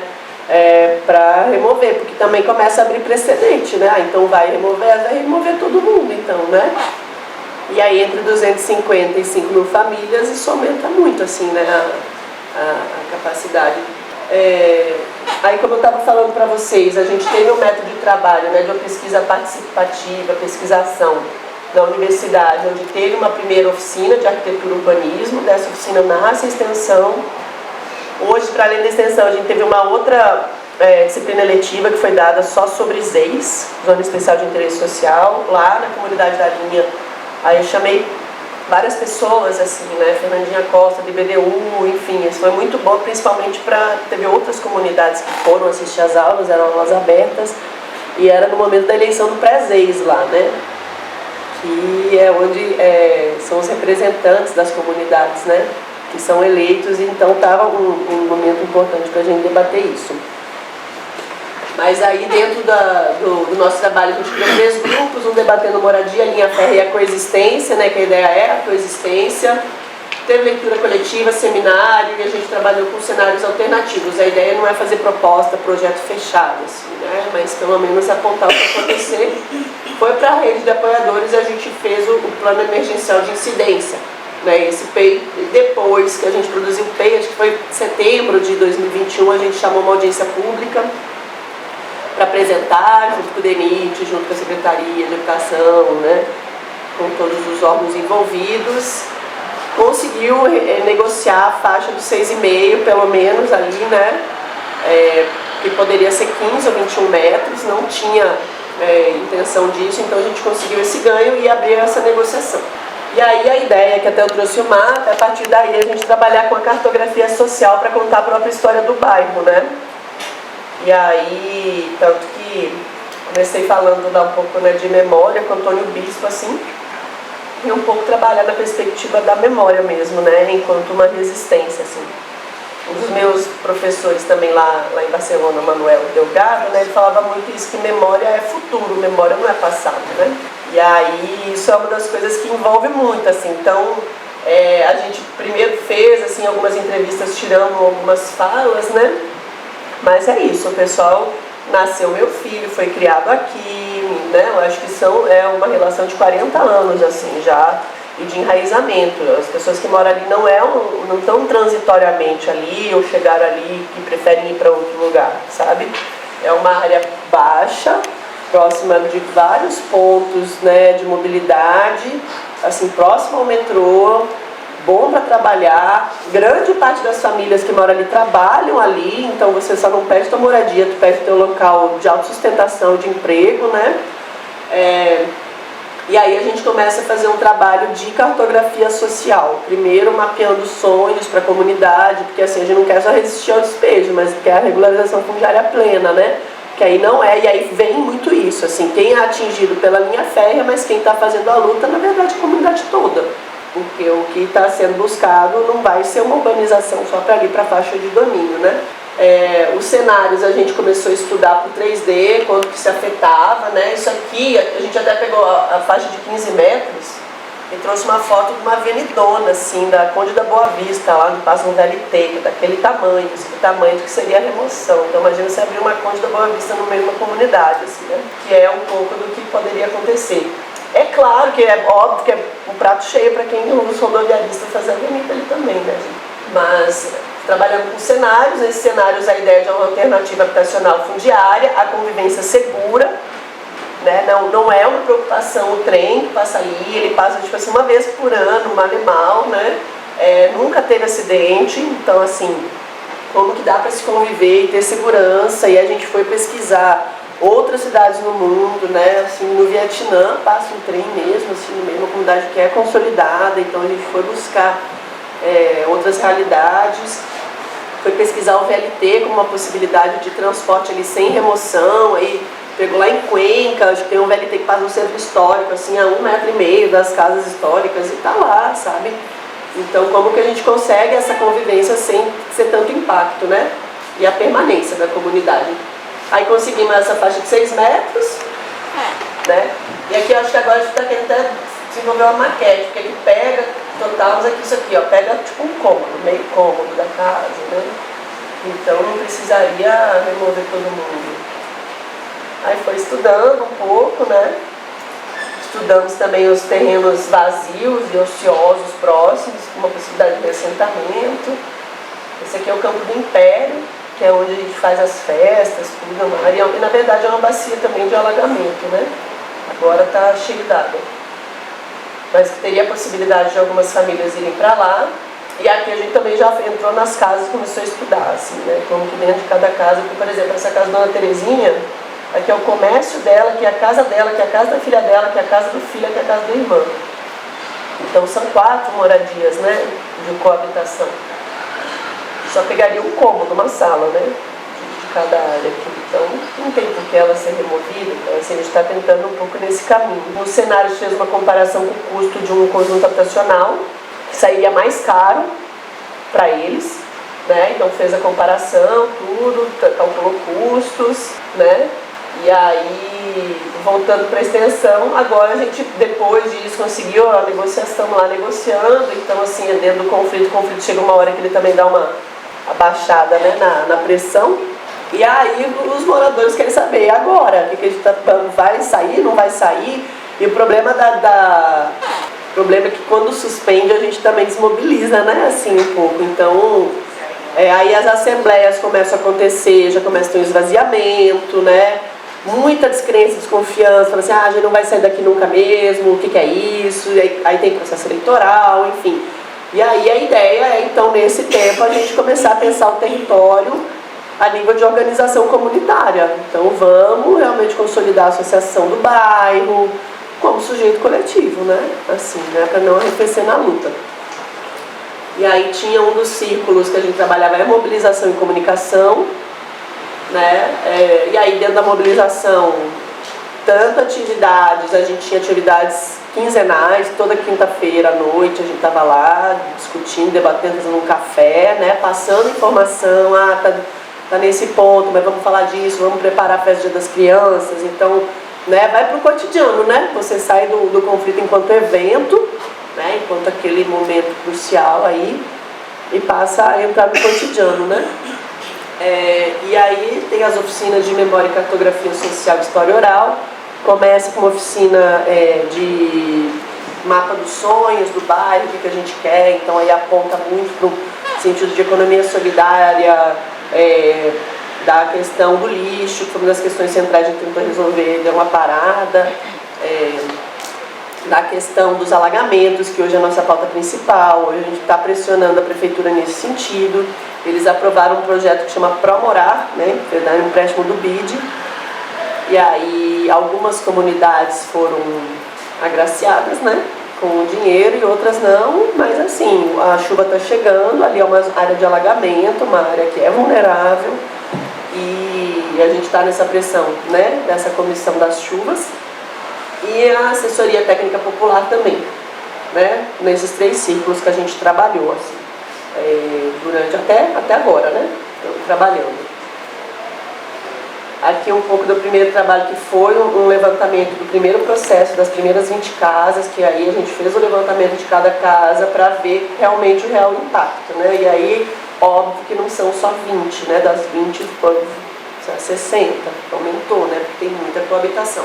Para remover, porque também começa a abrir precedente, né? Então vai remover todo mundo, então, né? E aí entre 250 e 5 mil famílias, isso aumenta muito, assim, né? A capacidade. Aí, como eu estava falando para vocês, a gente teve um método de trabalho, né, de uma pesquisa participativa, pesquisação na universidade, onde teve uma primeira oficina de arquitetura e urbanismo. Dessa oficina nasce a extensão. Hoje, para além da extensão, a gente teve uma outra disciplina eletiva que foi dada só sobre ZEIS, Zona Especial de Interesse Social, lá na comunidade da linha. Aí eu chamei várias pessoas, assim, né, Fernandinha Costa, do IBDU, enfim, isso foi muito bom, principalmente teve outras comunidades que foram assistir às aulas, eram aulas abertas, e era no momento da eleição do pré-ZEIS lá, né, que é onde são os representantes das comunidades, né, que são eleitos, então estava um momento importante para a gente debater isso. Mas aí dentro do nosso trabalho a gente criou 3 grupos, um debatendo moradia, linha férrea e a coexistência, né, que a ideia é a coexistência. Teve leitura coletiva, seminário, e a gente trabalhou com cenários alternativos. A ideia não é fazer proposta, projeto fechado, assim, né, mas pelo menos apontar o que acontecer. Foi para a rede de apoiadores e a gente fez o plano emergencial de incidência. Né, esse PEI, depois que a gente produziu o PEI, acho que foi em setembro de 2021, a gente chamou uma audiência pública para apresentar, junto com o DENIT, junto com a Secretaria de Educação, né, com todos os órgãos envolvidos, conseguiu negociar a faixa dos 6,5, pelo menos ali, né, que poderia ser 15 ou 21 metros, não tinha intenção disso, então a gente conseguiu esse ganho e abriu essa negociação. E aí a ideia, que até eu trouxe o mapa, é a partir daí a gente trabalhar com a cartografia social para contar a própria história do bairro, né. E aí, tanto que comecei falando um pouco, né, de memória com Antônio Bispo, assim, e um pouco trabalhar na perspectiva da memória mesmo, né, enquanto uma resistência, assim. Um dos meus professores também lá em Barcelona, Manuel Delgado, né, ele falava muito isso, que memória é futuro, memória não é passado, né. E aí, isso é uma das coisas que envolve muito, assim, então, a gente primeiro fez, assim, algumas entrevistas tirando algumas falas, né. Mas é isso, o pessoal nasceu, meu filho foi criado aqui, né? Eu acho que é uma relação de 40 anos, assim, já, e de enraizamento. As pessoas que moram ali não estão transitoriamente ali, ou chegaram ali e preferem ir para outro lugar, sabe? É uma área baixa, próxima de vários pontos, né, de mobilidade, assim, próximo ao metrô, bom para trabalhar. Grande parte das famílias que moram ali trabalham ali, então você só não perde tua moradia, tu perde teu local de autossustentação, de emprego, né? E aí a gente começa a fazer um trabalho de cartografia social. Primeiro mapeando sonhos para a comunidade, porque assim, a gente não quer só resistir ao despejo, mas quer a regularização fundiária plena, né? Que aí não é, e aí vem muito isso, assim, quem é atingido pela linha férrea, mas quem está fazendo a luta, na verdade, a comunidade toda. Porque o que está sendo buscado não vai ser uma urbanização só para ali, para a faixa de domínio, né? Os cenários a gente começou a estudar por 3D, quanto que se afetava, né? Isso aqui, a gente até pegou a faixa de 15 metros e trouxe uma foto de uma avenidona, assim, da Conde da Boa Vista, lá onde passa um VLT, daquele tamanho, assim, do tamanho que seria a remoção. Então imagina você abrir uma Conde da Boa Vista no meio de uma comunidade, assim, né? Que é um pouco do que poderia acontecer. É claro que é óbvio que é um prato cheio para quem os rodoviaristas fazem a avenida ali também, né, gente? Mas trabalhando com cenários, nesses cenários a ideia de uma alternativa habitacional fundiária, a convivência segura, né? Não é uma preocupação o trem que passa ali, ele passa tipo assim, uma vez por ano, mal e mal, né? Nunca teve acidente, então assim, como que dá para se conviver e ter segurança, e a gente foi pesquisar outras cidades no mundo, né? Assim, no Vietnã passa um trem mesmo, assim, no meio, uma comunidade que é consolidada, então a gente foi buscar outras realidades, foi pesquisar o VLT como uma possibilidade de transporte ali sem remoção, aí pegou lá em Cuenca, acho que tem um VLT que passa no centro histórico, assim, a 1,5 metro das casas históricas, e tá lá, sabe? Então, como que a gente consegue essa convivência sem ser tanto impacto, né? E a permanência da comunidade. Aí conseguimos essa faixa de 6 metros, né? E aqui eu acho que agora a gente está querendo até desenvolver uma maquete, porque ele pega, total, mas aqui isso aqui, ó, pega tipo um cômodo, meio cômodo da casa, né? Então não precisaria remover todo mundo. Aí foi estudando um pouco, né? Estudamos também os terrenos vazios e ociosos próximos, com uma possibilidade de assentamento. Esse aqui é o Campo do Império, que é onde a gente faz as festas, tudo. E na verdade é uma bacia também de alagamento, né? Agora está cheio d'água. Mas que teria a possibilidade de algumas famílias irem para lá. E aqui a gente também já entrou nas casas e começou a estudar, assim, né? Como que dentro de cada casa, por exemplo, essa casa da Dona Terezinha, aqui é o comércio dela, que é a casa dela, que é a casa da filha dela, que é a casa do filho, que é a casa do irmão. Então são 4 moradias, né, de coabitação. Só pegaria um cômodo, uma sala, né, de cada área aqui. Então não tem por que ela ser removida, então assim, a gente está tentando um pouco nesse caminho. No cenário fez uma comparação com o custo de um conjunto habitacional, que sairia mais caro para eles, né, então fez a comparação, tudo, calculou custos, né. E aí, voltando para a extensão, agora a gente, depois disso, conseguiu a negociação, estamos lá negociando, então assim, dentro do conflito, o conflito chega uma hora que ele também dá uma abaixada, né, na pressão, e aí os moradores querem saber, agora, o que a gente está falando, vai sair, não vai sair, e o problema o problema é que quando suspende a gente também desmobiliza, né, assim, um pouco, então... aí as assembleias começam a acontecer, já começa a ter um esvaziamento, né? Muita descrença, desconfiança, falando assim, a gente não vai sair daqui nunca mesmo, o que é isso? E aí tem processo eleitoral, enfim. E aí a ideia é, então, nesse tempo, a gente começar a pensar o território a nível de organização comunitária. Então vamos realmente consolidar a associação do bairro como sujeito coletivo, né? Assim, né? Para não arrefecer na luta. E aí tinha um dos círculos que a gente trabalhava, mobilização e comunicação, né? E aí dentro da mobilização, tanto atividades, a gente tinha atividades quinzenais, toda quinta-feira à noite a gente estava lá discutindo, debatendo, fazendo um café, né? Passando informação, tá nesse ponto, mas vamos falar disso, vamos preparar a festa das crianças, então, né? Vai para o cotidiano, né? Você sai do conflito enquanto evento, né, enquanto aquele momento crucial aí, e passa a entrar no cotidiano, né? E aí tem as oficinas de memória e cartografia social de história oral, começa com uma oficina de mapa dos sonhos, do bairro, o que a gente quer, então aí aponta muito para o sentido de economia solidária, da questão do lixo, que foi uma das questões centrais que a gente tentou resolver, deu uma parada, da questão dos alagamentos, que hoje é a nossa pauta principal. Hoje a gente está pressionando a prefeitura nesse sentido. Eles aprovaram um projeto que chama Promorar, né, que é um empréstimo do BID, e aí algumas comunidades foram agraciadas, né, com o dinheiro e outras não, mas assim, a chuva está chegando, ali é uma área de alagamento, uma área que é vulnerável, e a gente está nessa pressão, né, dessa comissão das chuvas, e a assessoria técnica popular também, né? Nesses 3 ciclos que a gente trabalhou, assim, durante até agora, né? Então, trabalhando. Aqui um pouco do primeiro trabalho, que foi um levantamento do primeiro processo, das primeiras 20 casas, que aí a gente fez o levantamento de cada casa para ver realmente o real impacto, né? E aí, óbvio que não são só 20, né? Das 20 foi 60, aumentou, né? Porque tem muita coabitação.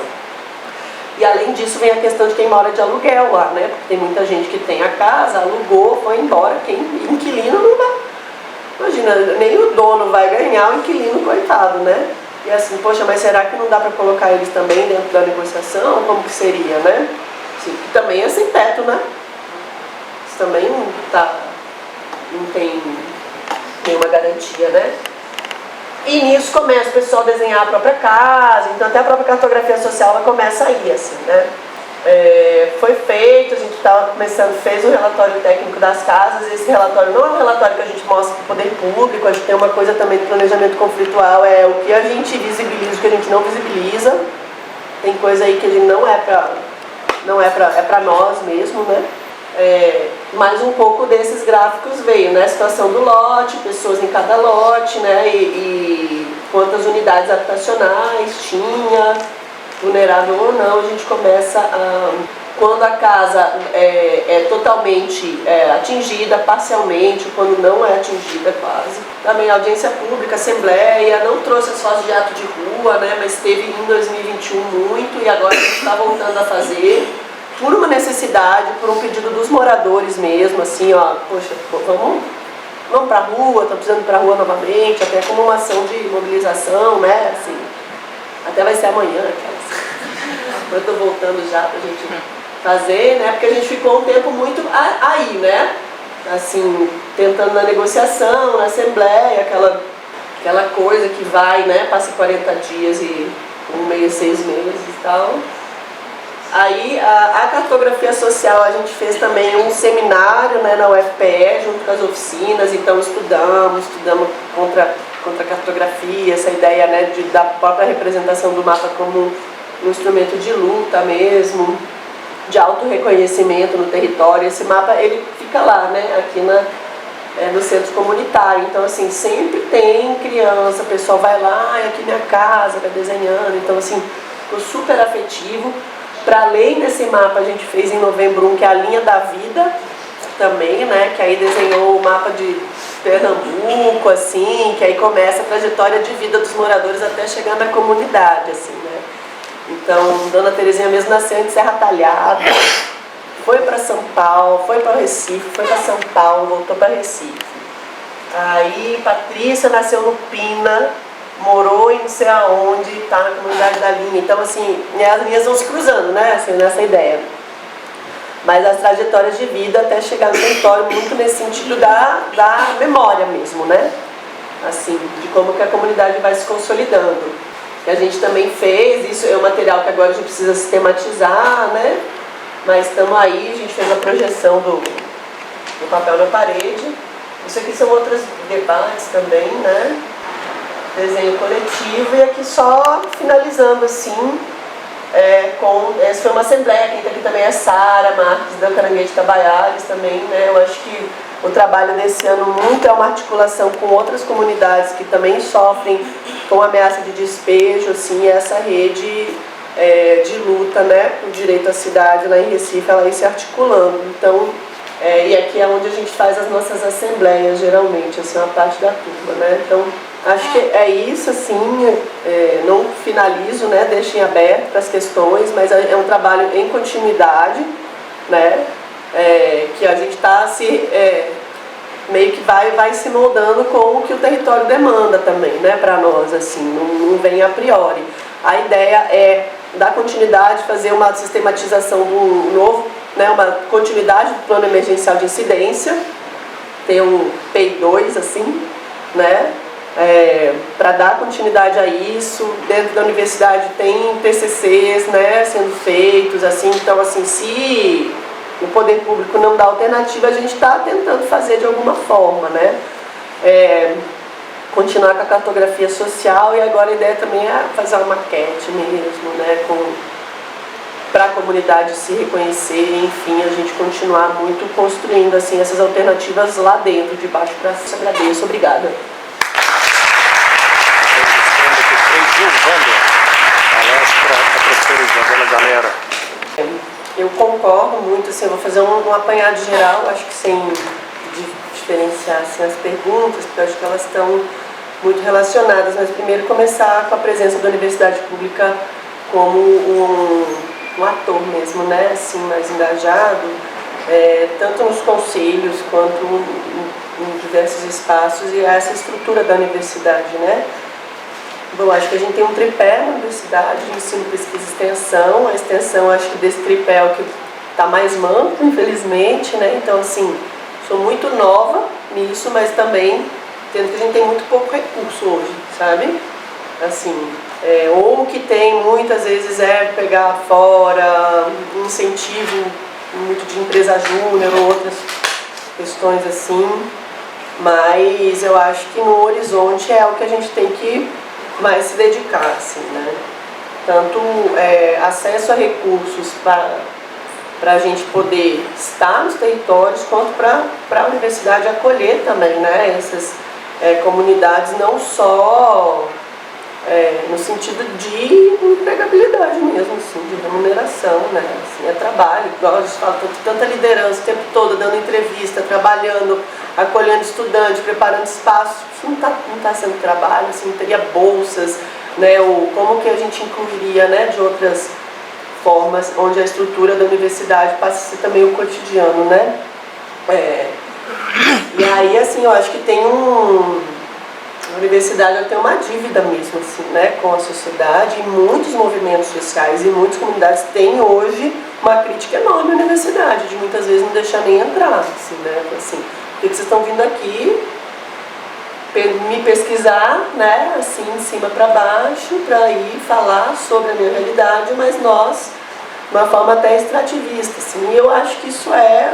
E além disso vem a questão de quem mora de aluguel lá, né? Porque tem muita gente que tem a casa, alugou, foi embora, quem inquilino não vai. Imagina, nem o dono vai ganhar, o inquilino, coitado, né? E assim, poxa, mas será que não dá para colocar eles também dentro da negociação? Como que seria, né? Sim, também é sem teto, né? Isso também não tem nenhuma garantia, né? E nisso começa o pessoal a desenhar a própria casa, então até a própria cartografia social ela começa aí, assim, né? Foi feito, a gente estava começando, fez o relatório técnico das casas. Esse relatório não é um relatório que a gente mostra para o poder público, a gente tem uma coisa também do planejamento conflitual, é o que a gente visibiliza, o que a gente não visibiliza. Tem coisa aí que a gente é para nós mesmo, né? Mas um pouco desses gráficos veio, né? A situação do lote, pessoas em cada lote, né? E quantas unidades habitacionais tinha, vulnerável ou não. A gente começa quando a casa é totalmente atingida, parcialmente, ou quando não é atingida quase. Também a audiência pública, assembleia, não trouxe as fotos de ato de rua, né? Mas teve em 2021 muito, e agora a gente está voltando a fazer. Por uma necessidade, por um pedido dos moradores mesmo, assim, ó, poxa, vamos pra rua, estamos precisando ir pra rua novamente, até como uma ação de mobilização, né, assim, até vai ser amanhã, aquelas. Eu estou voltando já pra gente fazer, né, porque a gente ficou um tempo muito aí, né, assim, tentando na negociação, na assembleia, aquela coisa que vai, né, passa 40 dias e um mês, 6 meses e tal. Aí a cartografia social a gente fez também um seminário, né, na UFPE, junto com as oficinas, então estudamos contra a cartografia, essa ideia, né, da própria representação do mapa como um instrumento de luta mesmo, de autorreconhecimento no território. Esse mapa ele fica lá, né, aqui no centro comunitário, então assim, sempre tem criança, o pessoal vai lá, aqui minha casa, vai desenhando, então assim, ficou super afetivo. Para além desse mapa, a gente fez em novembro que é a linha da vida também, né? Que aí desenhou o mapa de Pernambuco, assim, que aí começa a trajetória de vida dos moradores até chegar na comunidade, assim, né? Então, Dona Terezinha mesmo nasceu em Serra Talhada, foi para São Paulo, foi para Recife, foi para São Paulo, voltou para Recife. Aí Patrícia nasceu no Pina, morou em não sei aonde, está na comunidade da linha. Então, assim, as linhas vão se cruzando, né, assim, nessa ideia. Mas as trajetórias de vida até chegar no território, muito nesse sentido da memória mesmo, né? Assim, de como que a comunidade vai se consolidando. Que a gente também fez, isso é um material que agora a gente precisa sistematizar, né? Mas estamos aí, a gente fez a projeção do papel na parede. Isso aqui são outros debates também, né? Desenho coletivo, e aqui só finalizando assim, essa foi uma assembleia, quem está aqui também é Sara Marques, da Caranguejo Tabaiares também, né? Eu acho que o trabalho desse ano muito é uma articulação com outras comunidades que também sofrem com ameaça de despejo, assim, essa rede de luta, né, por direito à cidade lá em Recife, ela aí se articulando. Então, e aqui é onde a gente faz as nossas assembleias, geralmente, assim, uma parte da turma, né? Então, acho que é isso, assim, não finalizo, né, deixo em aberto para as questões, mas é um trabalho em continuidade, né, que a gente está meio que vai se moldando com o que o território demanda também, né, para nós, assim, não vem a priori. A ideia é dar continuidade, fazer uma sistematização do novo, né, uma continuidade do plano emergencial de incidência, ter um PI2, assim, né, para dar continuidade a isso. Dentro da universidade tem TCCs, né, sendo feitos, assim, então, assim, se o poder público não dá alternativa, a gente está tentando fazer de alguma forma, né, continuar com a cartografia social, e agora a ideia também é fazer uma maquete mesmo, né, para a comunidade se reconhecer, enfim, a gente continuar muito construindo assim essas alternativas lá dentro, de baixo para cima. Agradeço, obrigada. A professora Isabela Galera. Eu concordo muito, assim, eu vou fazer um apanhado geral, acho que sem diferenciar assim, as perguntas, porque eu acho que elas estão muito relacionadas, mas primeiro começar com a presença da universidade pública como um ator mesmo, né, assim, mais engajado, tanto nos conselhos quanto em diversos espaços, e essa estrutura da universidade, né. Bom, acho que a gente tem um tripé na universidade, de ensino, pesquisa e extensão. A extensão, acho que desse tripé é o que está mais manco, infelizmente, né? Então, assim, sou muito nova nisso, mas também tendo que a gente tem muito pouco recurso hoje, sabe? Assim, ou o que tem muitas vezes é pegar fora, incentivo muito de empresa júnior ou outras questões assim, mas eu acho que no horizonte é o que a gente tem que mais se dedicar, assim, né? Tanto acesso a recursos para a gente poder estar nos territórios, quanto para a universidade acolher também, né? Essas comunidades, não só no sentido de empregabilidade mesmo, assim, de remuneração, né? Assim, é trabalho, igual a gente fala, tanta liderança o tempo todo, dando entrevista, trabalhando, acolhendo estudante, preparando espaços, isso não tá sendo trabalho, assim, teria bolsas, né? Como que a gente incluiria, né, de outras formas, onde a estrutura da universidade passa a ser também o cotidiano, né? E aí, assim, eu acho que tem a universidade tem uma dívida mesmo, assim, né, com a sociedade, e muitos movimentos sociais e muitas comunidades têm hoje uma crítica enorme à universidade, de muitas vezes não deixar nem entrar, assim, né, assim, por que vocês estão vindo aqui me pesquisar, né, assim, de cima para baixo, para ir falar sobre a minha realidade, mas nós, de uma forma até extrativista, assim, e eu acho que isso é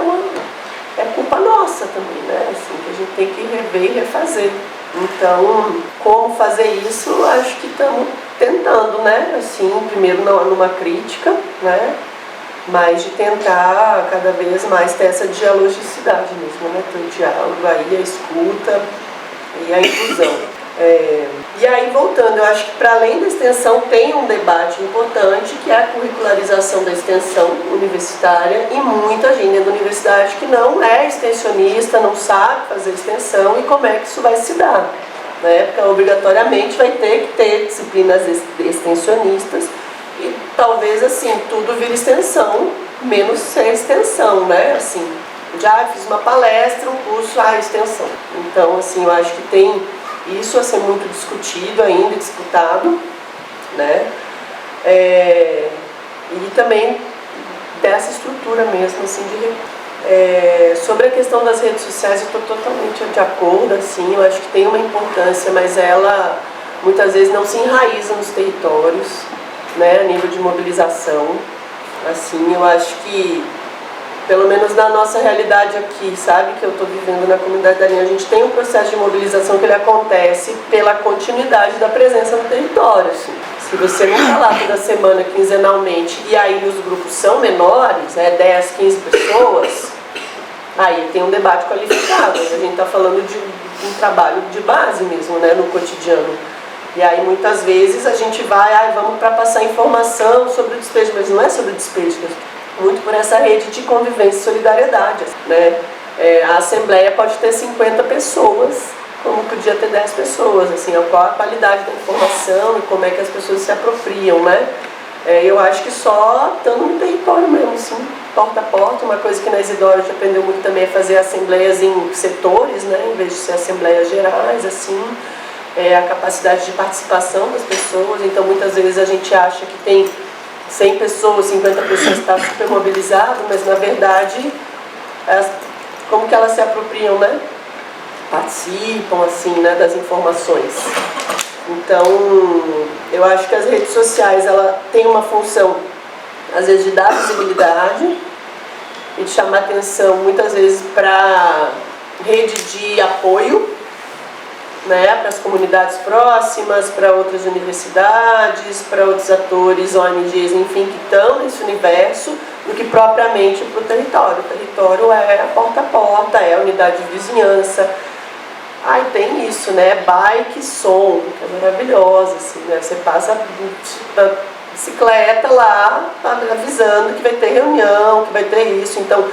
culpa nossa também, né, assim, que a gente tem que rever e refazer. Então, como fazer isso, acho que estamos tentando, né, assim, primeiro numa crítica, né, mas de tentar cada vez mais ter essa dialogicidade mesmo, né, ter o diálogo aí, a escuta e a inclusão. E aí, voltando, eu acho que para além da extensão tem um debate importante, que é a curricularização da extensão universitária, e muita gente dentro da universidade que não é extensionista, não sabe fazer extensão, e como é que isso vai se dar, né? Porque obrigatoriamente vai ter que ter disciplinas extensionistas, e talvez assim, tudo vira extensão, menos ser extensão, né? Assim, já fiz uma palestra, um curso, extensão. Então, assim, eu acho que tem isso a ser muito discutido ainda, disputado, né? E também dessa estrutura mesmo, assim, sobre a questão das redes sociais, eu estou totalmente de acordo, assim, eu acho que tem uma importância, mas ela muitas vezes não se enraiza nos territórios, né, a nível de mobilização. Assim, eu acho que, pelo menos na nossa realidade aqui, sabe, que eu estou vivendo na comunidade da linha, a gente tem um processo de mobilização que ele acontece pela continuidade da presença no território, assim. Se você não está lá toda semana, quinzenalmente, e aí os grupos são menores, 10, 15 pessoas, aí tem um debate qualificado, a gente está falando de um trabalho de base mesmo, né, no cotidiano. E aí muitas vezes a gente vamos para passar informação sobre o despejo, mas não é sobre o despejo, muito por essa rede de convivência e solidariedade, né? A Assembleia pode ter 50 pessoas, como podia ter 10 pessoas, assim, qual a qualidade da informação e como é que as pessoas se apropriam, né? Eu acho que só estando no território mesmo, assim, porta a porta. Uma coisa que na Isidora a gente aprendeu muito também é fazer assembleias em setores, né, em vez de ser assembleias gerais, assim, a capacidade de participação das pessoas. Então muitas vezes a gente acha que tem 100 pessoas, 50 pessoas, está super mobilizado, mas na verdade, como que elas se apropriam, né? Participam, assim, né, das informações. Então, eu acho que as redes sociais, ela tem uma função, às vezes, de dar visibilidade e de chamar atenção, muitas vezes, para rede de apoio, né, para as comunidades próximas, para outras universidades, para outros atores, ONGs, enfim, que estão nesse universo, do que propriamente para o território. O território é a porta a porta, é a unidade de vizinhança. Tem isso, né, bike, som, que é maravilhosa, assim, né, você passa a bicicleta lá, avisando que vai ter reunião, que vai ter isso. Então,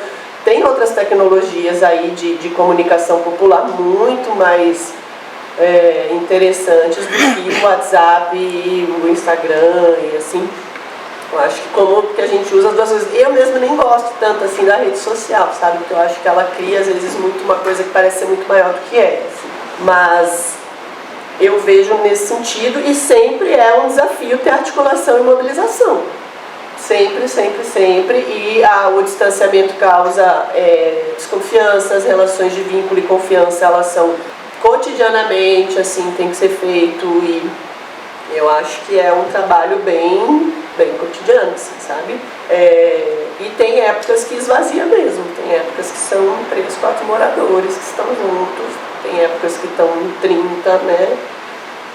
tem outras tecnologias aí de comunicação popular muito mais interessantes do que o WhatsApp e o Instagram e assim. Eu acho que como que a gente usa as duas coisas. Eu mesmo nem gosto tanto assim da rede social, sabe? Porque eu acho que ela cria às vezes muito uma coisa que parece ser muito maior do que é. Assim. Mas eu vejo nesse sentido e sempre é um desafio ter articulação e mobilização. Sempre, sempre, sempre. E o distanciamento causa desconfiança, as relações de vínculo e confiança, elas são cotidianamente, assim, tem que ser feito. E eu acho que é um trabalho bem cotidiano, assim, sabe? E tem épocas que esvazia mesmo. Tem épocas que são 3, 4 moradores que estão juntos. Tem épocas que estão em 30, né?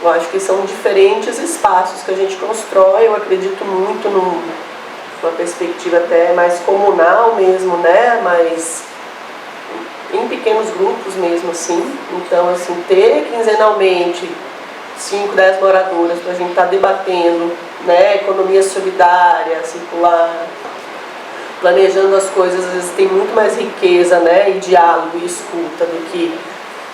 Eu acho que são diferentes espaços que a gente constrói. Eu acredito muito numa perspectiva até mais comunal mesmo, né? Mas em pequenos grupos mesmo, assim. Então, assim, ter quinzenalmente 5, 10 moradoras para a gente estar debatendo, né? Economia solidária, circular, planejando as coisas, às vezes tem muito mais riqueza, né? E diálogo e escuta do que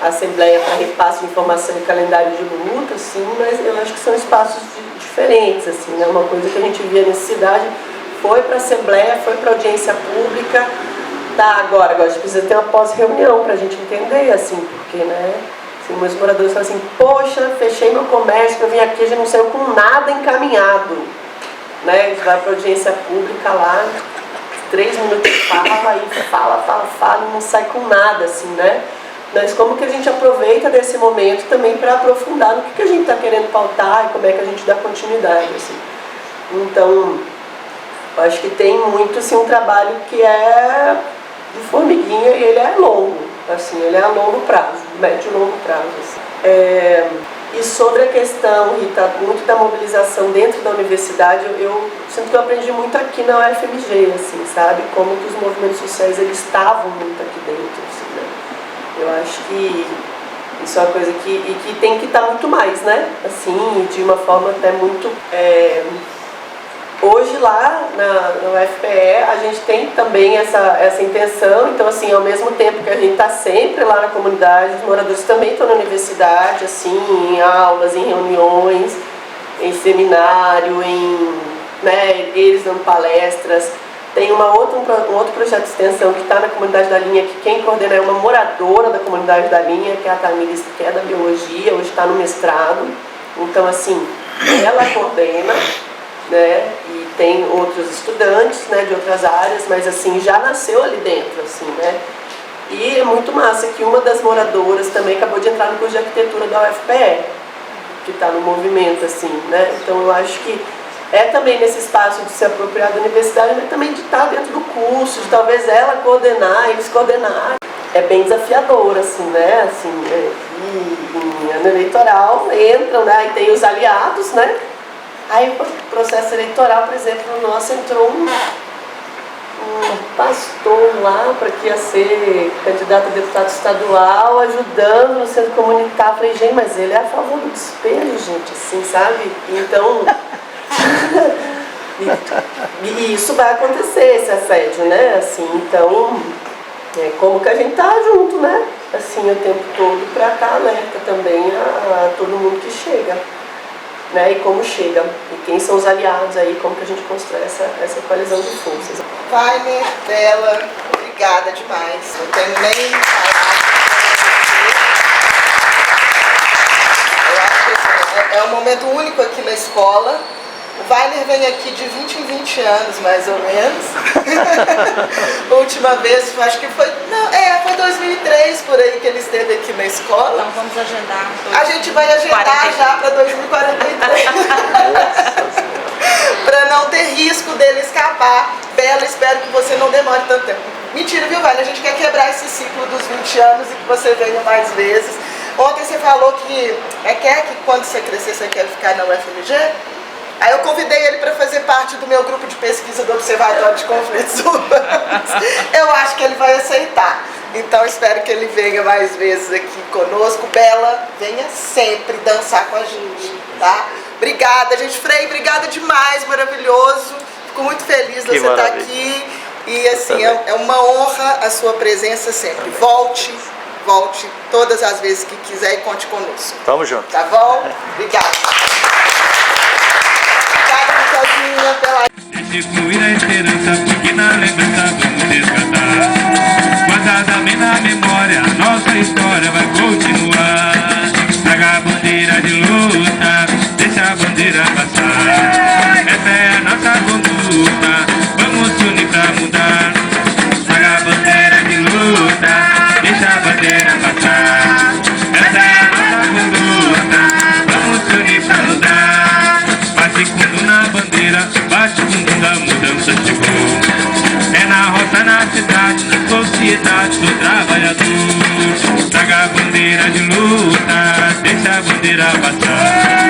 a Assembleia para repasse de informação e calendário de luta, assim, mas eu acho que são espaços diferentes, assim, né? Uma coisa que a gente via necessidade foi para a Assembleia, foi para a audiência pública, tá, agora a gente precisa ter uma pós-reunião para a gente entender, assim, porque, né, assim, meus moradores falam assim, poxa, fechei meu comércio, eu vim aqui, a gente não saiu com nada encaminhado, né, a gente vai para a audiência pública lá, 3 minutos fala, e fala, e não sai com nada, assim, né. Mas como que a gente aproveita desse momento também para aprofundar no que a gente está querendo pautar e como é que a gente dá continuidade, assim. Então, eu acho que tem muito, assim, um trabalho que é de formiguinha e ele é longo, assim, ele é a longo prazo, médio e longo prazo, assim. E sobre a questão, Rita, muito da mobilização dentro da universidade, eu sinto que eu aprendi muito aqui na UFMG, assim, sabe? Como que os movimentos sociais, eles estavam muito aqui dentro, assim, né? Eu acho que isso é uma coisa que tem que estar muito mais, né? Assim, de uma forma até muito... Hoje lá na UFPE a gente tem também essa intenção, então assim, ao mesmo tempo que a gente está sempre lá na comunidade, os moradores também estão na universidade, assim, em aulas, em reuniões, em seminário, né, eles dando palestras. Tem um outro projeto de extensão que está na comunidade da linha, que quem coordena é uma moradora da comunidade da linha, que é a Tamires, que é da biologia, hoje está no mestrado. Então assim, ela coordena, né, e tem outros estudantes, né, de outras áreas, mas assim, já nasceu ali dentro, assim, né. E é muito massa que uma das moradoras também acabou de entrar no curso de arquitetura da UFPE, que está no movimento, assim, né. Então eu acho que é também nesse espaço de se apropriar da universidade, mas também de estar dentro do curso, de talvez ela coordenar, eles coordenarem. É bem desafiador, assim, né, assim, e em ano eleitoral entram, né, e tem os aliados, né. Aí o processo eleitoral, por exemplo, no nosso entrou um pastor lá para que ia ser candidato a deputado estadual, ajudando no centro comunitário. Eu falei, gente, mas ele é a favor do despejo, gente, assim, sabe? Então, e isso vai acontecer, esse assédio, né? Assim, então, como que a gente tá junto, né? Assim, o tempo todo para estar alerta também a todo mundo que chega. Né, e como chega, e quem são os aliados aí, como que a gente constrói essa coalizão de forças. Wagner, Bela, obrigada demais. Não tenho nem palavras para eu acho que assim, é um momento único aqui na escola. O Wagner vem aqui de 20 em 20 anos, mais ou menos. A última vez, acho que foi 2003, por aí, que ele esteve aqui na escola. Então vamos agendar. A gente vai agendar 43. já para 2043. Para não ter risco dele escapar. Bela, espero que você não demore tanto tempo. Mentira, viu, Vânia? A gente quer quebrar esse ciclo dos 20 anos e que você venha mais vezes. Ontem você falou que quer que quando você crescer você quer ficar na UFMG? Aí eu convidei ele para fazer parte do meu grupo de pesquisa do Observatório de Conflitos Urbanos. Eu acho que ele vai aceitar. Então espero que ele venha mais vezes aqui conosco. Bela, venha sempre dançar com a gente, tá? Obrigada, gente. Frei, obrigada demais, maravilhoso. Fico muito feliz de você estar aqui. E assim, é uma honra a sua presença sempre. Volte todas as vezes que quiser e conte conosco. Tamo junto. Tá bom? Obrigada. Obrigada, Michelzinha, pela... pode fluir a esperança, porque na lembrança vamos resgatar. Guardada bem na memória, nossa história vai continuar. Traga a bandeira de luta, deixa a bandeira passar. Essa é a nossa conduta, vamos se unir pra mudar. Traga a bandeira de luta, deixa a bandeira passar. Essa é a nossa conduta, vamos se unir pra mudar. Bate fundo na bandeira, bate fundo da mudança chegou. É na roça, na cidade, na sociedade do trabalhador. Traga a bandeira de luta, deixa a bandeira passar.